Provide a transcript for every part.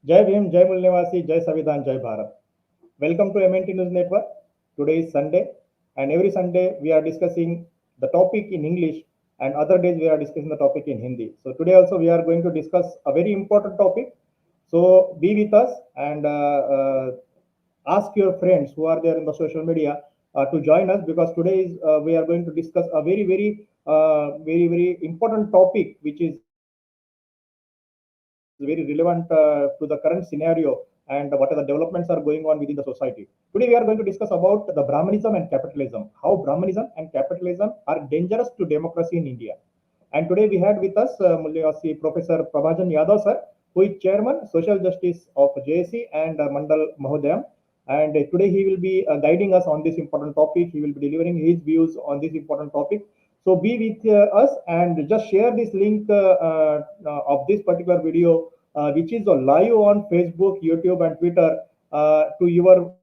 Jai Bhim, Jai Mul Nivasi, Jai Savidhan, Jai Bharat. Welcome to MNT News Network. Today is Sunday, and every Sunday we are discussing the topic in English, and other days we are discussing the topic in Hindi. So today also we are going to discuss a very important topic. So be with us and ask your friends who are there in the social media to join us because today is we are going to discuss a very important topic which is very relevant to the current scenario and what are the developments are going on within the society. Today we are going to discuss about the Brahminism and capitalism, how Brahminism and capitalism are dangerous to democracy in India. And today we had with us Professor Prabhanjan Yadav sir, who is Chairman Social Justice of JSC and Mandal Mahodayam. And today he will be guiding us on this important topic. He will be delivering his views on this important topic. So be with us and just share this link of this particular video, which is live on Facebook, YouTube, and Twitter to your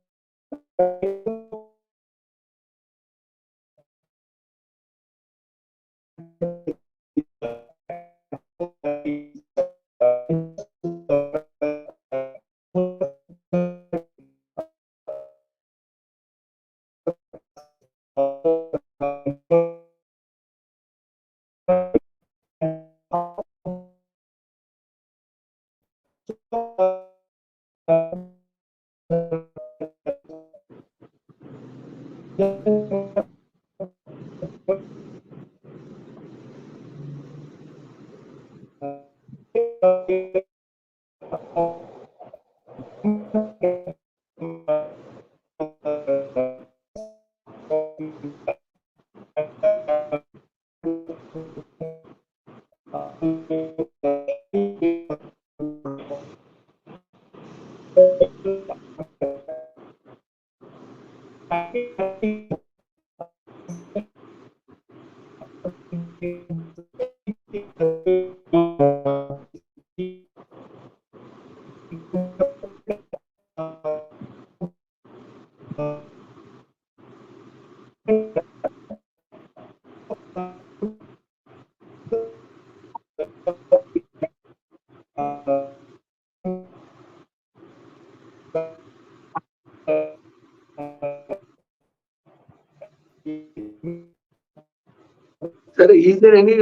Sir, is there any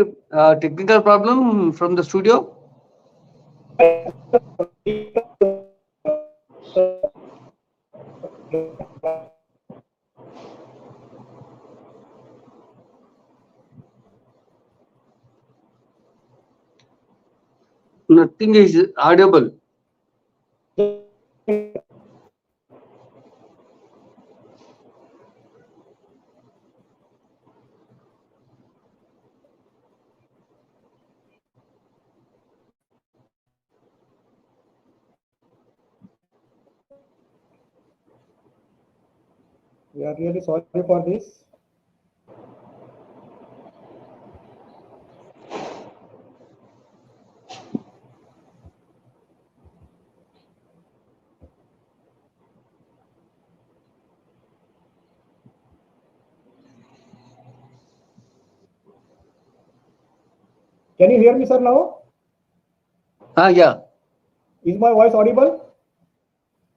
technical problem from the studio? Nothing is audible. we are really sorry for this. Can you hear me, sir, now? Yeah. Is my voice audible?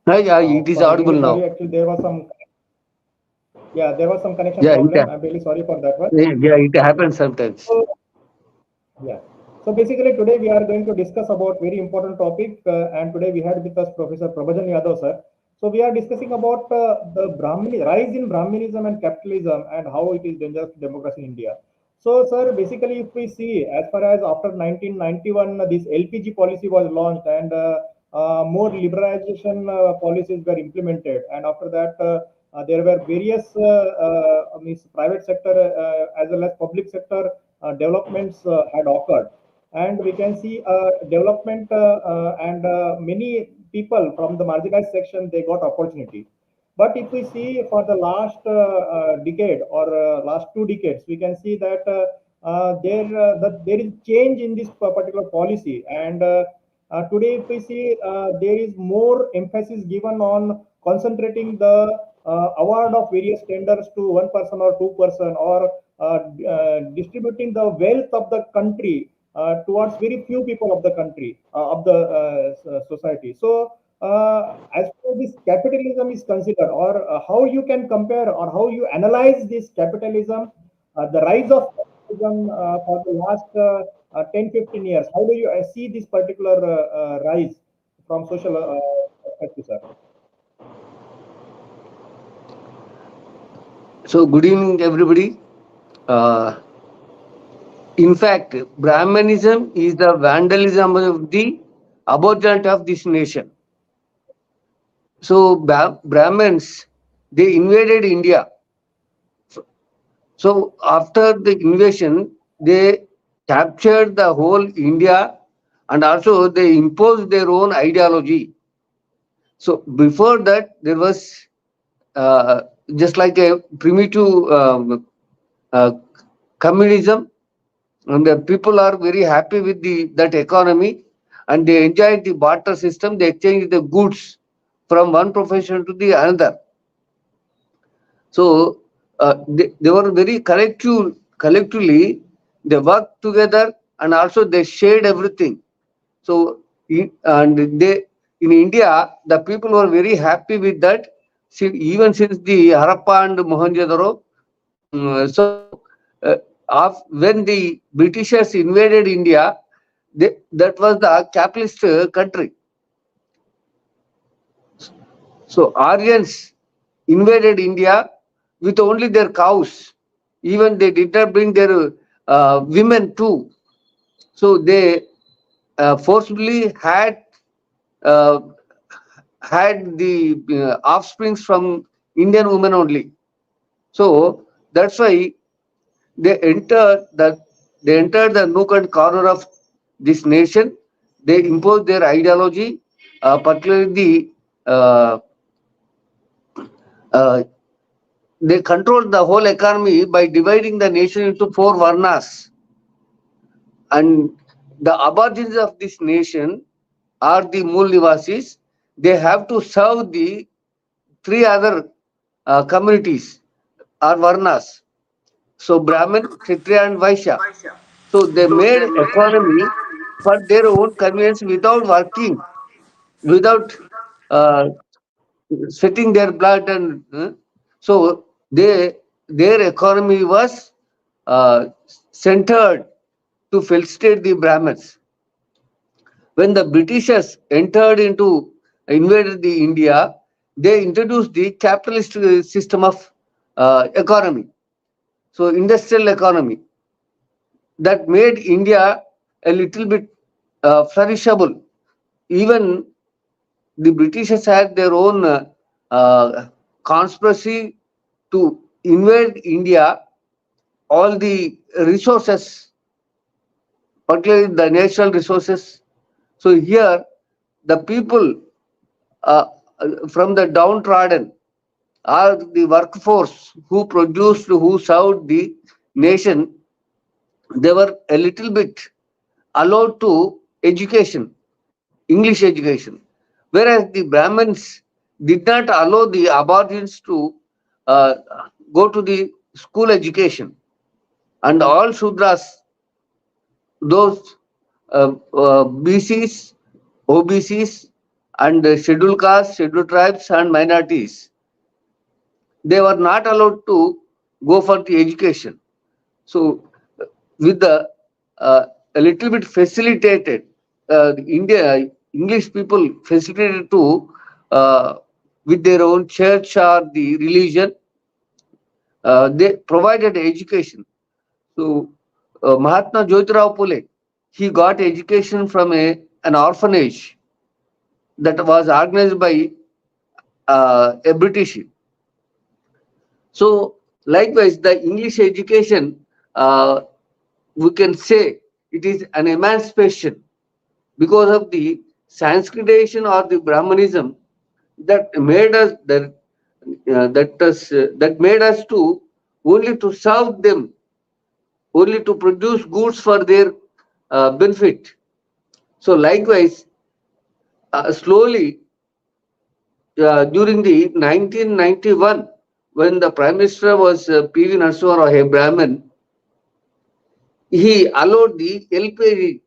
Yeah, it is Sorry, audible really now. sorry. Actually, there was some connection Yeah, problem. I'm really sorry for that one. it happens sometimes. So, yeah. So basically, today we are going to discuss about very important topic, and today we had with us Professor Prabhanjan Yadav, sir. So we are discussing about the rise in Brahminism and capitalism and how it is dangerous to democracy in India. So, sir, basically, if we see, as far as after 1991, this LPG policy was launched and more liberalization policies were implemented, and after that, there were various means private sector as well as public sector developments had occurred, and we can see development and many people from the marginalized section they got opportunity. But if we see for the last decade or last 2 decades, we can see that there is change in this particular policy. And today, if we see, there is more emphasis given on concentrating the award of various tenders to one person or two person, or distributing the wealth of the country towards very few people of the country, of the society. So, as far as this capitalism is considered, or how you can compare or how you analyze this capitalism, the rise of capitalism for the last 10-15 years, how do you see this particular rise from social perspective, sir? So, good evening, everybody. Uh, in fact, Brahmanism is the vandalism of the aborigine of this nation. So, Brahmins, they invaded India. So, after the invasion, they captured the whole India and also they imposed their own ideology. So, before that, there was uh, just like a primitive uh, communism, and the people are very happy with the that economy, and they enjoy the barter system. They exchange the goods from one profession to the another. So they were very collectively they worked together and also they shared everything. So and they in India the people were very happy with that. Even since the Harappa and Mohenjo-daro. So when the Britishers invaded India, that was the capitalist country. So Aryans invaded India with only their cows. Even they did not bring their women too. So they forcibly uh, had the offsprings from Indian women only. So that's why they entered the nook and corner of this nation. They imposed their ideology, particularly uh, uh, they controlled the whole economy by dividing the nation into four varnas. And the aborigines of this nation are the Mool Nivasis. They have to serve the three other communities or varnas. So Brahmin, Kshatriya and Vaishya. So they made economy for their own convenience without working, without uh, sweating their blood, and so their economy was uh, centered to felicitate the Brahmins. When the Britishers entered into invaded the India, they introduced the capitalist system of economy. So industrial economy that made India a little bit flourishable. Even the Britishers had their own conspiracy to invade India. All the resources, particularly the natural resources. So here, the people uh, from the downtrodden are the workforce who produced, who served the nation. They were a little bit allowed to education, English education, whereas the Brahmins did not allow the aborigines to uh, go to the school education, and all Shudras, those BCs, OBCs, and scheduled castes, scheduled tribes, and minorities, they were not allowed to go for the education. So, with the a little bit facilitated, India English people facilitated to with their own church or the religion, they provided education. So, Mahatma Jyotirao Phule, he got education from an orphanage that was organized by a British. So, likewise, the English education, we can say it is an emancipation because of the Sanskritization or the Brahmanism that made us that made us to only to serve them, only to produce goods for their benefit. So, likewise, slowly during the 1991, when the Prime Minister was P.V. Narasimha Rao, a Brahmin, he allowed the LPG,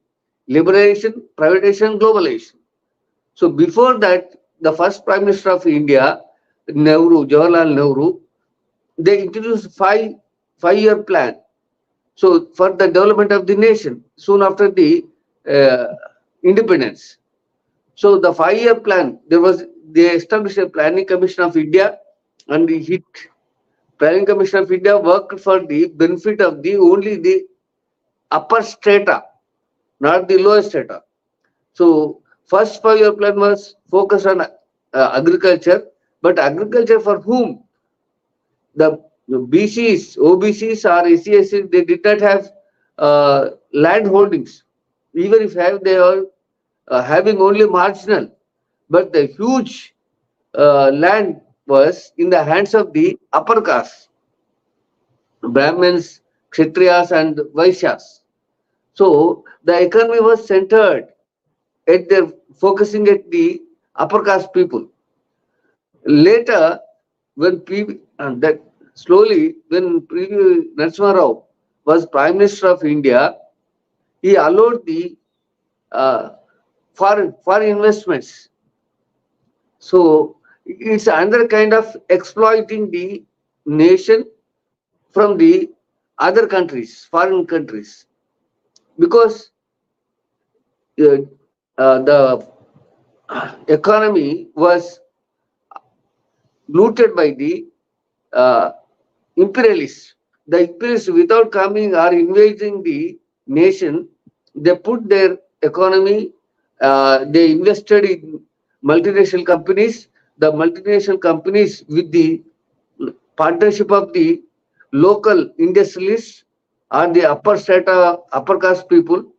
liberation, privatization, globalization. So before that, the first Prime Minister of India, Nehru, Jawaharlal Nehru, they introduced five-year plan. So for the development of the nation, soon after the uh, independence. So the 5-year plan, they established a Planning Commission of India, and the Planning Commission of India worked for the benefit of the only the upper strata, not the lower strata. So first 5-year plan was focused on agriculture, but agriculture for whom? The BCs, OBCs or SCs, they did not have land holdings. Even if have, they are having only marginal, but the huge land was in the hands of the upper caste, Brahmins, Kshatriyas and Vaishyas. So the economy was centered at the focusing at the upper caste people. Later, when that slowly when Narasimha Rao was Prime Minister of India, he allowed the uh, foreign investments. So it's another kind of exploiting the nation from the other countries, foreign countries, because uh, the economy was looted by the uh, imperialists. The imperialists, without coming or invading the nation, they put their economy, they invested in multinational companies. The multinational companies, with the partnership of the local industrialists or the upper strata, upper caste people.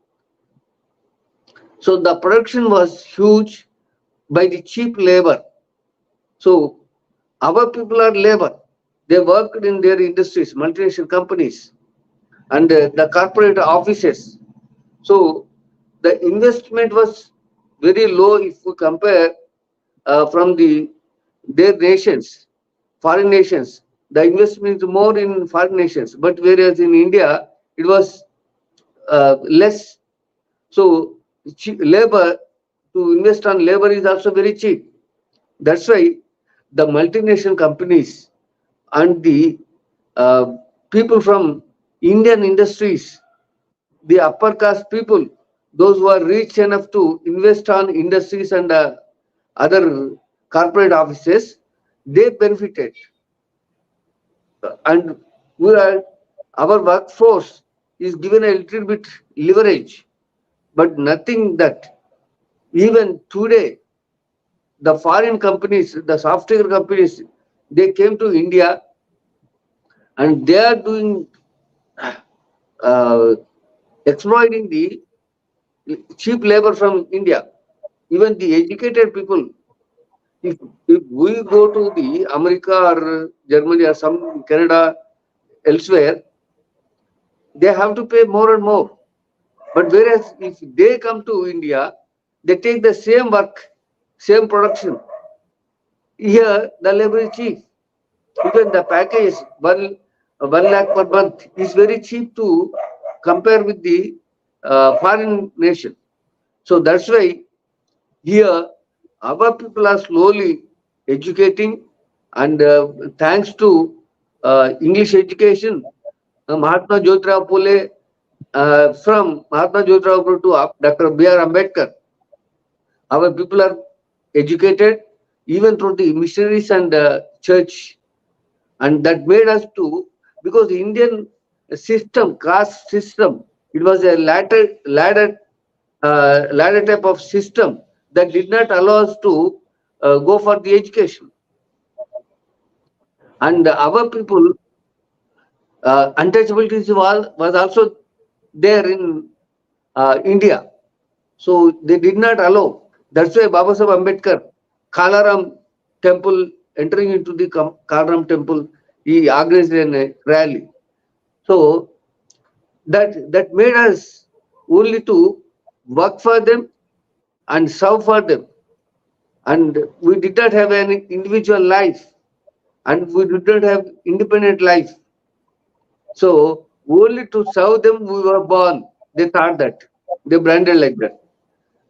So the production was huge by the cheap labor. So our people are labor. They worked in their industries, multinational companies, and the corporate offices. So the investment was very low if we compare from their nations, foreign nations. The investment is more in foreign nations, but whereas in India it was less. So labor, to invest on labor is also very cheap. That's why the multinational companies and the uh, people from Indian industries, the upper caste people, those who are rich enough to invest on industries and other corporate offices, they benefited. And we are, our workforce is given a little bit leverage, but nothing that even today the foreign companies, the software companies, they came to India and they are doing uh, exploiting the cheap labor from India. Even the educated people, if we go to the America or Germany or some Canada, elsewhere, they have to pay more and more. But whereas if they come to India, they take the same work, same production. Here, the labor is cheap. Even the package, 1 lakh per month, is very cheap to compare with the foreign nation. So that's why here our people are slowly educating, and thanks to English education, Mahatma Jyotirao Phule, from Mahatma Jyotirao Phule to Dr. B.R. Ambedkar, our people are educated even through the missionaries and church, and that made us to, because the Indian system, caste system, it was a ladder type of system that did not allow us to go for the education. And our people, untouchability was also there in India. So they did not allow. That's why Baba Sahib Ambedkar, Kalaram temple, entering into the Kalaram temple, he organized a rally. So that made us only to work for them and serve for them. And we did not have any individual life, and we did not have independent life. So only to serve them we were born. They thought that. They branded like that.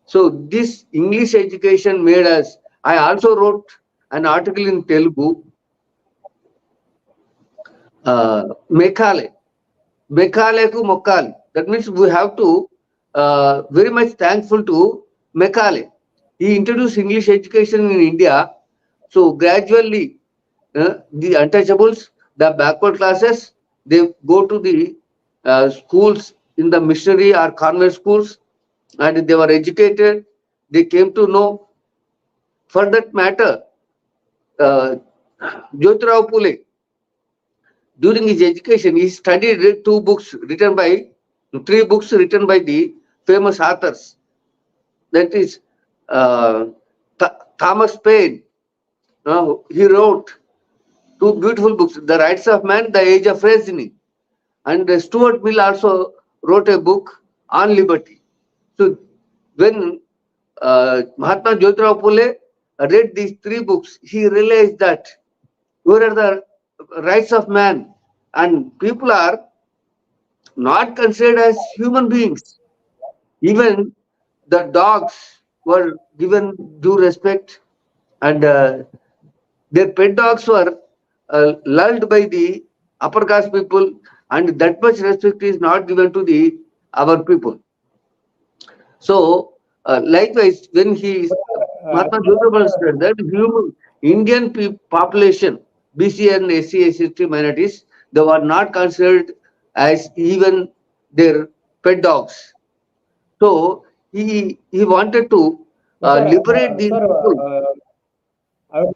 So this English education made us. I also wrote an article in Telugu, Mekale. Mekaleku Mokkali. That means we have to very much thankful to Mekale. He introduced English education in India. So gradually, the untouchables, the backward classes, they go to the schools in the missionary or convent schools, and they were educated. They came to know. For that matter, uh, Jyotirao Phule, during his education, he studied three books written by the famous authors. That is uh, Thomas Paine. He wrote two beautiful books, The Rights of Man, The Age of Reasoning. And Stuart Mill also wrote a book on liberty. So when Mahatma Jyotirao Phule read these three books, he realized that where are the rights of man, and people are not considered as human beings. Even the dogs were given due respect, and their pet dogs were lulled by the upper caste people, and that much respect is not given to the our people. So, likewise, when he But, Mahatma Jyotirao said that Indian population, BC and SC, ST minorities, they were not considered as even their pet dogs. So he wanted to liberate these sir, people. I would,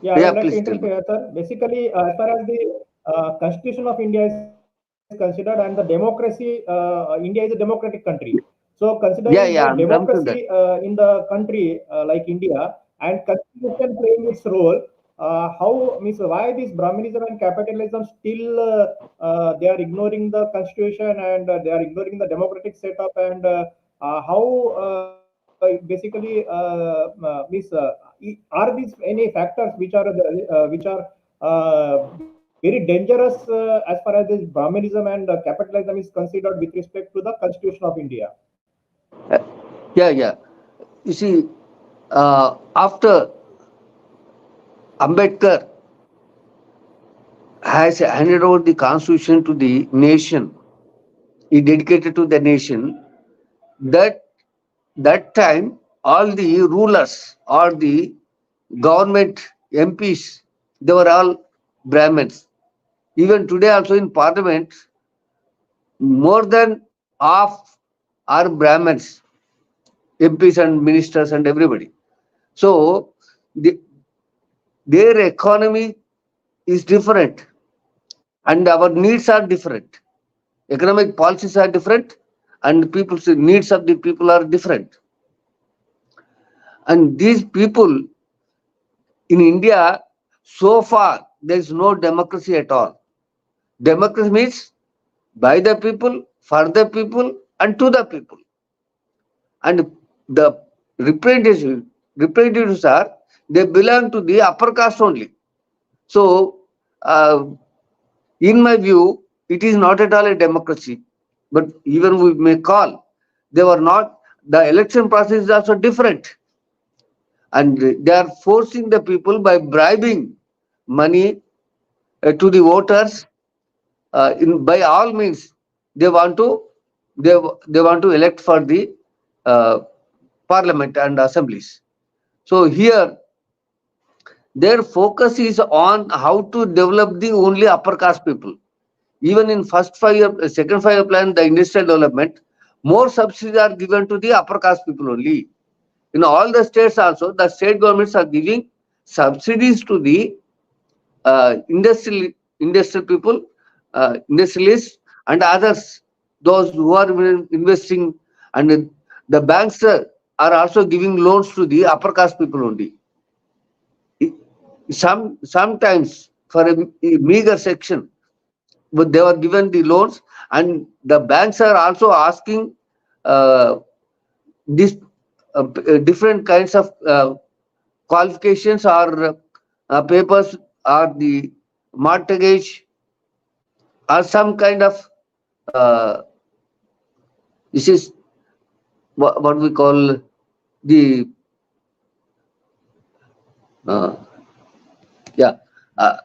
yeah, I Yeah, would like to please tell interrupt me. here, sir. Basically, as far as the Constitution of India is considered and the democracy, India is a democratic country. So, considering the Yeah, yeah, I'm democracy come to that. in the country like India and Constitution playing its role, how means why this Brahminism and capitalism still they are ignoring the Constitution and they are ignoring the democratic setup and how basically means are these any factors which are very dangerous as far as this Brahminism and capitalism is considered with respect to the Constitution of India? Uh, Yeah, yeah. You see, after Ambedkar has handed over the constitution to the nation, he dedicated to the nation. That that time, all the rulers or the government MPs, they were all Brahmins. Even today, also in parliament, more than half are Brahmins, MPs and ministers and everybody. So the, their economy is different and our needs are different. Economic policies are different and people's needs of the people are different. And these people in India, so far, there is no democracy at all. Democracy means by the people, for the people, and to the people. And the representatives, representatives are, they belong to the upper caste only. So, in my view, it is not at all a democracy. But even we may call, they were not, the election process is also different. And they are forcing the people by bribing money to the voters. By all means, they want to they want to elect for the uh, parliament and assemblies. So here their focus is on how to develop the only upper caste people. Even in first 5 year, second 5 year plan, the industrial development, more subsidies are given to the upper caste people only. In all the states also, the state governments are giving subsidies to the industrial people, industrialists and others, those who are investing, and the banks are also giving loans to the upper caste people only. Sometimes for a meager section, but they were given the loans, and the banks are also asking uh, this different kinds of qualifications or papers or the mortgage are some kind of this is what we call the uh, yeah uh,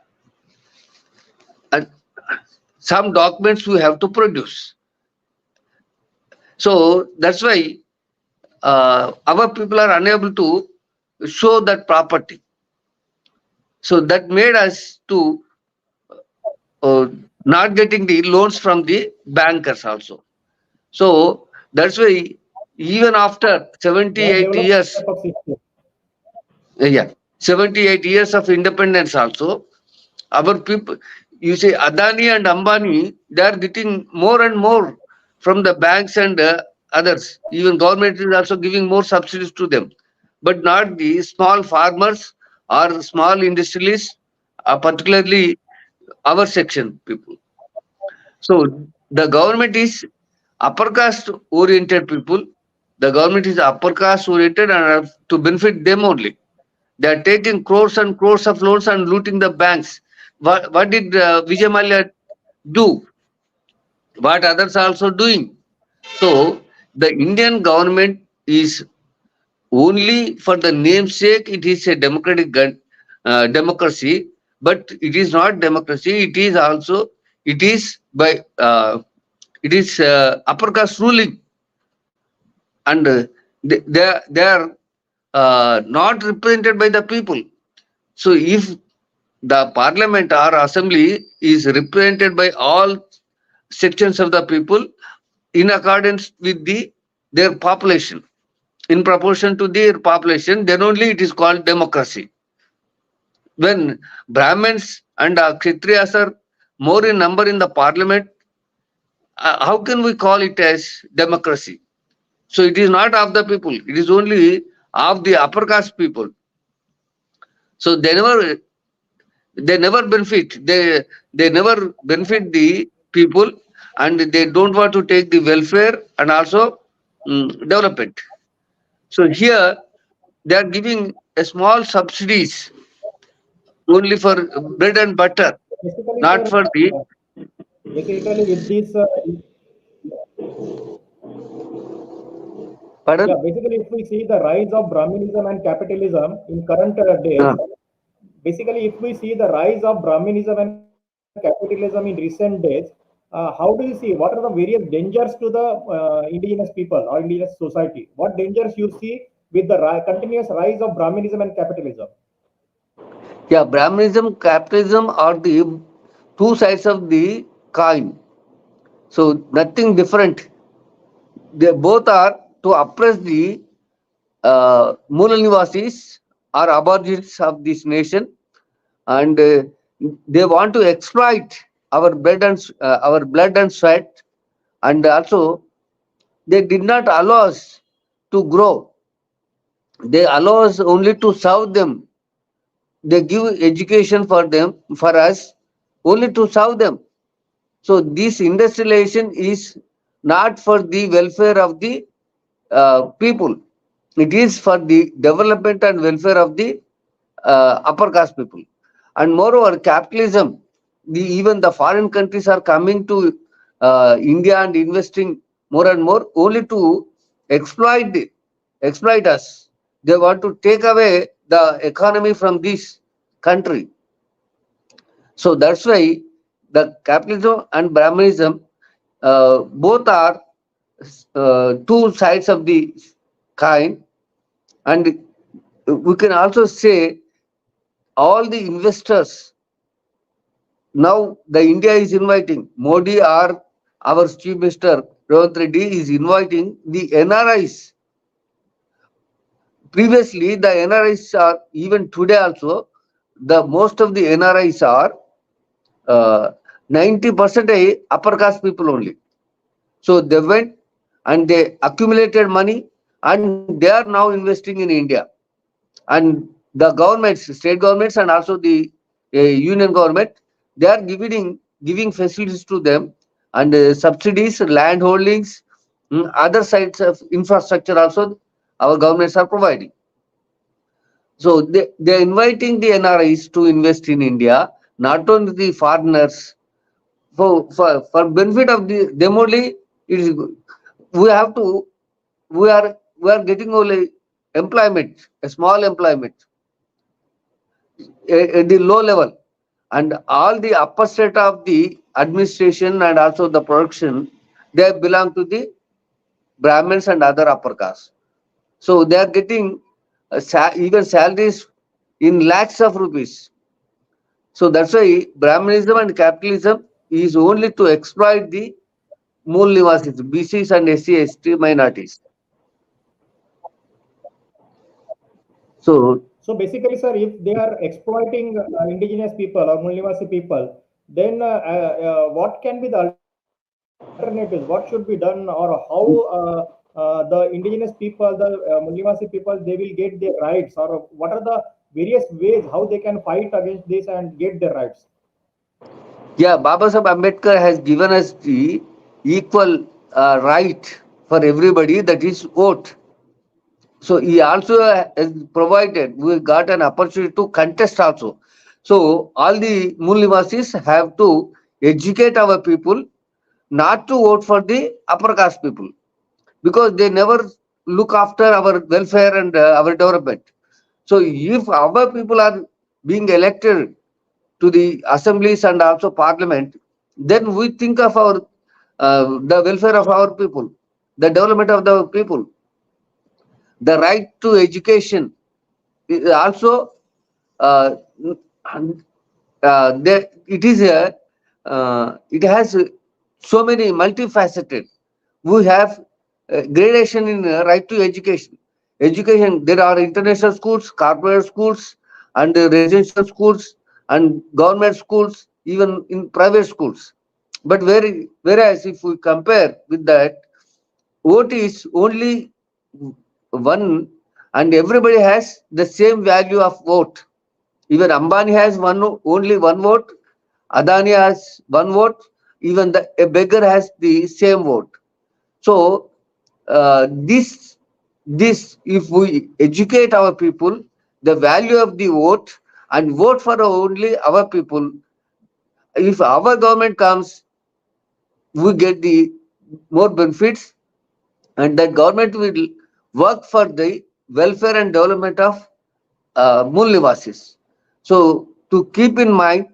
and some documents we have to produce. So that's why our people are unable to show that property. So that made us to uh, not getting the loans from the bankers also. So that's why even after They are 78 developing years, type of system. yeah, 78 years of independence also, our people, you say Adani and Ambani, they are getting more and more from the banks and others. Even government is also giving more subsidies to them, but not the small farmers or small industrialists, particularly our section people. So the government is upper caste oriented people. The government is upper caste oriented and to benefit them only. They are taking crores and crores of loans and looting the banks. What did Vijay Mallya do? What others are also doing? So the Indian government is only for the namesake. It is a democracy, but it is not democracy. It is also it is by upper caste ruling, and they are not represented by the people. So if the parliament or assembly is represented by all sections of the people in accordance with their population, in proportion to their population, then only it is called democracy. When Brahmins and Kshatriyas are more in number in the parliament, how can we call it as democracy? So it is not of the people, it is only of the upper caste people. So they never benefit. They never benefit the people, and they don't want to take the welfare and also development. So here they are giving a small subsidies only for bread and butter, Basically, not sir, for the basically with this, yeah, pardon. basically if we see the rise of Brahminism and capitalism in current days, Uh, basically if we see the rise of Brahminism and capitalism in recent days, how do you see what are the various dangers to the indigenous people or indigenous society? What dangers you see with the continuous rise of Brahminism and capitalism? yeah, Brahminism, capitalism are the two sides of the coin. So nothing different. They both are to oppress the Mula Nivasis or aborigines of this nation, and they want to exploit our blood and sweat, and also they did not allow us to grow. They allow us only to serve them. They give education for them, for us, only to serve them. So this industrialization is not for the welfare of the people. It is for the development and welfare of the upper caste people. And moreover, capitalism, even the foreign countries are coming to India and investing more and more only to exploit exploit us. They want to take away the economy from this country. So that's why the capitalism and Brahmanism both are two sides of the coin, and we can also say all the investors now the India is inviting Modi or our Chief Minister Ravant Reddy is inviting the NRIs. Previously, the NRIs are even today also the most of the NRIs are 90% upper caste people only. So they went and they accumulated money and they are now investing in India. And the governments, state governments and also the union government, they are giving facilities to them and subsidies, land holdings, other sides of infrastructure also our governments are providing. So they are inviting the NRIs to invest in India, not only the foreigners. for benefit of them only. It is good. We have to we are getting only employment, a small employment at the low level, and all the upper state of the administration and also the production, they belong to the Brahmins and other upper castes. So they are getting even salaries in lakhs of rupees. So that's why Brahminism and capitalism is only to exploit the Mool Nivasis, BCs and SC/ST minorities. So So basically, sir, if they are exploiting indigenous people or Mulnivasi people, then what can be the alternatives? What should be done, or how the indigenous people, the Mulnivasi people, they will get their rights, or what are the various ways how they can fight against this and get their rights? yeah, Baba Sahib Ambedkar has given us the equal right for everybody, that is vote. So he also has provided, we got an opportunity to contest also. So all the Mool Nivasis have to educate our people not to vote for the upper caste people, because they never look after our welfare and our development. So if our people are being elected to the assemblies and also parliament, then we think of our the welfare of our people, the development of the people, the right to education is also uh, there. It is a it has so many multifaceted. We have gradation in right to education. Education, there are international schools, corporate schools, and residential schools, and government schools, even in private schools. But whereas if we compare with that, vote is only one, and everybody has the same value of vote. Even Ambani has only one vote, Adani has one vote, even a beggar has the same vote. So this if we educate our people the value of the vote and vote for only our people, if our government comes, we get the more benefits, and that government will work for the welfare and development of Mool Nivasis. So to keep in mind,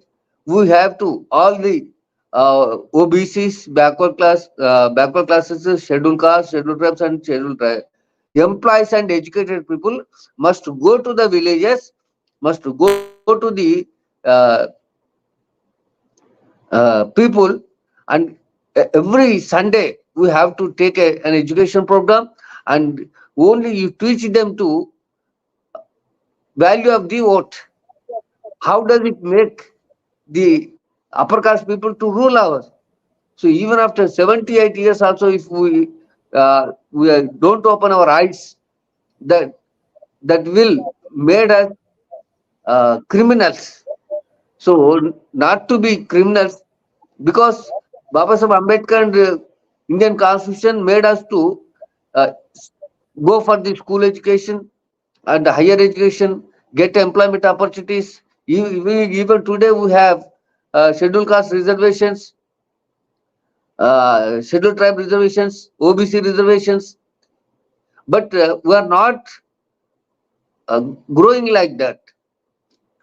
we have to all the OBCs, backward classes, scheduled castes, scheduled tribes, and scheduled employees and educated people must go to the villages, must go to the uh, people, and every Sunday we have to take an education program, and only you teach them to value of the vote. How does it make the upper caste people to rule us? So even after 78 years also, if we don't open our eyes, that that will made us criminals. So not to be criminals, because Baba Sahib Ambedkar and Indian Constitution made us to uh, go for the school education and higher education, get employment opportunities. Even today we have scheduled caste reservations, scheduled tribe reservations, OBC reservations, but we are not growing like that.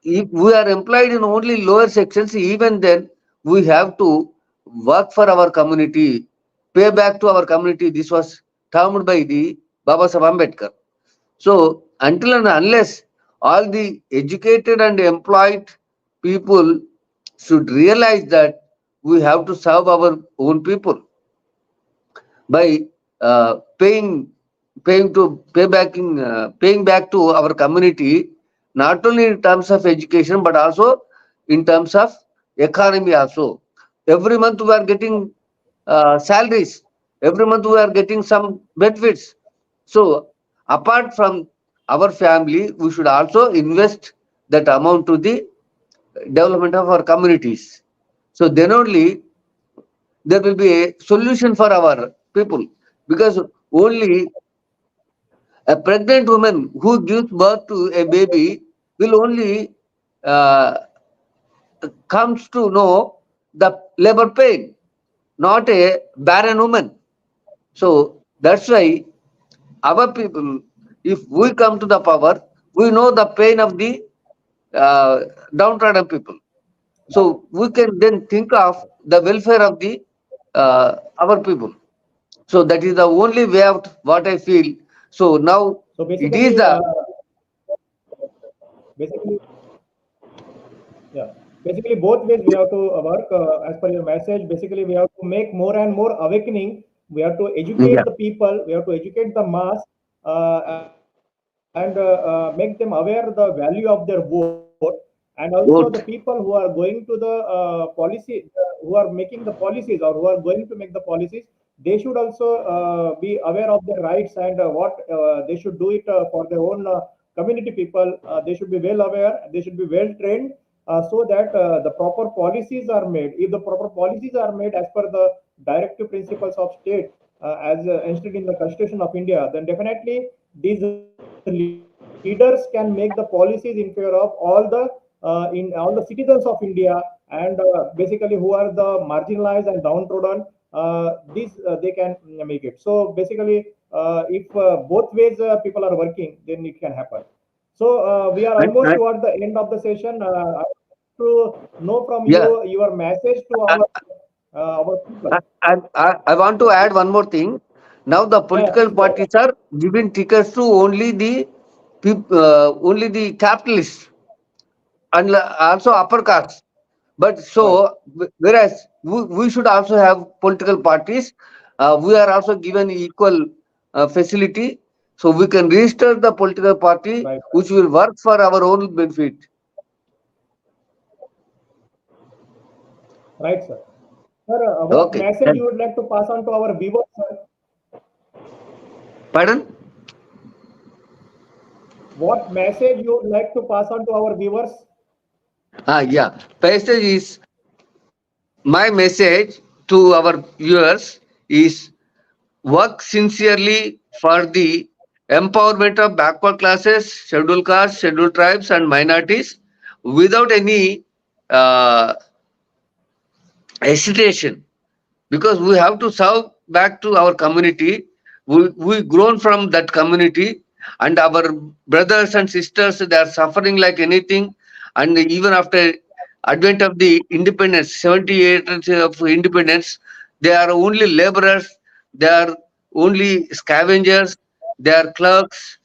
If we are employed in only lower sections, even then we have to work for our community, pay back to our community. This was termed by the Baba Sahib Ambedkar. So until and unless all the educated and employed people should realize that we have to serve our own people by paying back to our community, not only in terms of education but also in terms of economy also. Every month we are getting salaries, every month we are getting some benefits. So apart from our family, we should also invest that amount to the development of our communities. So then only there will be a solution for our people, because only a pregnant woman who gives birth to a baby will only uh, comes to know the labor pain, not a barren woman. So that's why our people, if we come to the power, we know the pain of the uh, downtrodden people. So we can then think of the welfare of the our people. So that is the only way out. What I feel. So now So it is basically, the basically, yeah. Basically, both ways we have to work as per your message. Basically, we have to make more and more awakening. We have to yeah educate the people. We have to educate the mass and make them aware the value of their vote. And also the people who are vote. going to the policy, who are making the policies or who are going to make the policies, they should also be aware of their rights and what they should do it for their own community people. They should be well aware. They should be well trained so that the proper policies are made. If the proper policies are made as per the directive principles of state as enshrined in the Constitution of India, then definitely these leaders can make the policies in favor of all the citizens of India and basically who are the marginalized and downtrodden. These they can make it. So basically, if both ways people are working, then it can happen. So we are And, almost towards the end of the session. I want to know from yeah, you your message to our people. I want to add one more thing. Now the Yeah, political please go ahead. parties are giving tickets to only the capitalists and also upper caste. But Right, so whereas we should also have political parties, we are also given equal facility, so we can register the political party right, which will work for our own benefit. right, sir. Sir, what Okay. message you would like to pass on to our viewers, sir? Pardon? What message you would like to pass on to our viewers? Yeah. Passage is my message to our viewers is work sincerely for the empowerment of backward classes, scheduled castes, scheduled tribes, and minorities without any uh, hesitation, because we have to serve back to our community. We grown from that community, and our brothers and sisters, they are suffering like anything. And even after advent of the independence, 78 years of independence, they are only laborers, they are only scavengers, they are clerks,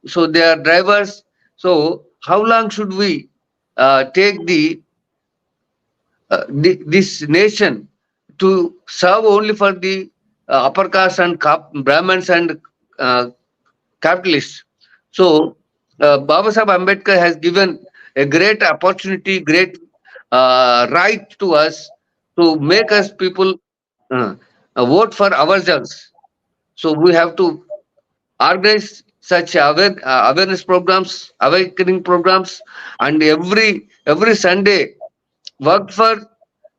so they are drivers. So how long should we take this nation to serve only for the upper caste and Brahmins and uh, capitalists? So, Baba Sahib Ambedkar has given a great opportunity, great right to us to make us people uh, vote for ourselves. So, we have to organize such awareness programs, awakening programs, and every Sunday work for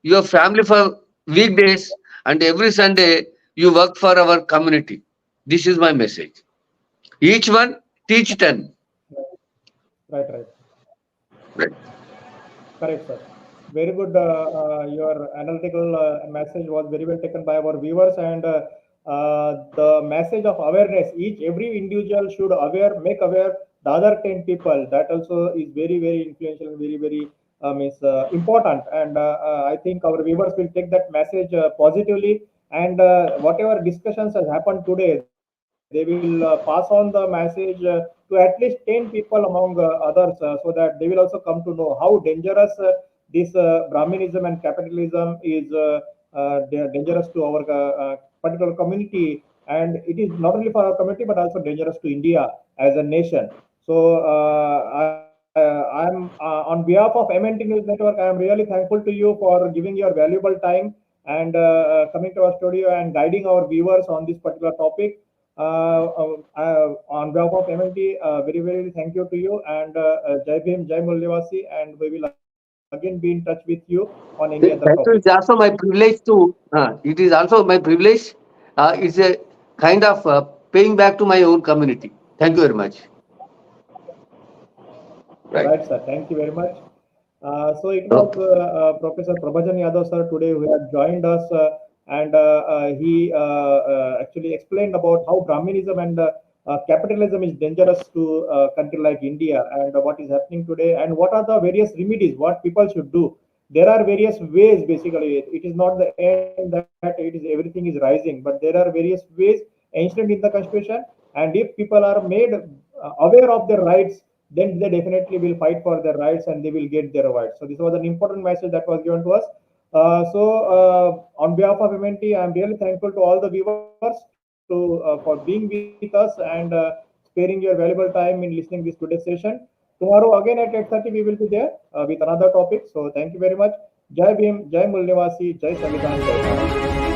your family for weekdays, and every Sunday you work for our community. This is my message. Each one teach 10. Right, right. Right. Correct, sir. Very good. Your analytical message was very well taken by our viewers, and the message of awareness. Every individual should make aware the other 10 people. That also is very, very influential and very, very means important. And I think our viewers will take that message positively. And whatever discussions has happened today, they will pass on the message to at least 10 people among others, so that they will also come to know how dangerous this Brahminism and capitalism is dangerous to our particular community, and it is not only for our community but also dangerous to India as a nation. So I'm on behalf of MNT News Network, I am really thankful to you for giving your valuable time and coming to our studio and guiding our viewers on this particular topic. On behalf of MNT, very, very thank you to you, and Jai Bhim, Jai Mulyavasi, and we will again be in touch with you on any other topic. That is also my privilege to. It is also my privilege. It's a kind of paying back to my own community. Thank you very much. Right. Right, sir. Thank you very much. So it was Professor Prabhanjan Yadav sir today who had joined us, and he actually explained about how Brahminism and capitalism is dangerous to a country like India, and what is happening today, and what are the various remedies, what people should do. There are various ways. Basically, it is not the end that it is everything is rising, but there are various ways enshrined in the constitution, and if people are made aware of their rights, then they definitely will fight for their rights and they will get their rights. So this was an important message that was given to us. On behalf of MNT, I'm really thankful to all the viewers for being with us and sparing your valuable time in listening this today's session. Tomorrow again at 8:30 we will be there with another topic. So thank you very much. Jai Bhim, Jai Mulnivasi, Jai Samvidhan, Jai Bharat.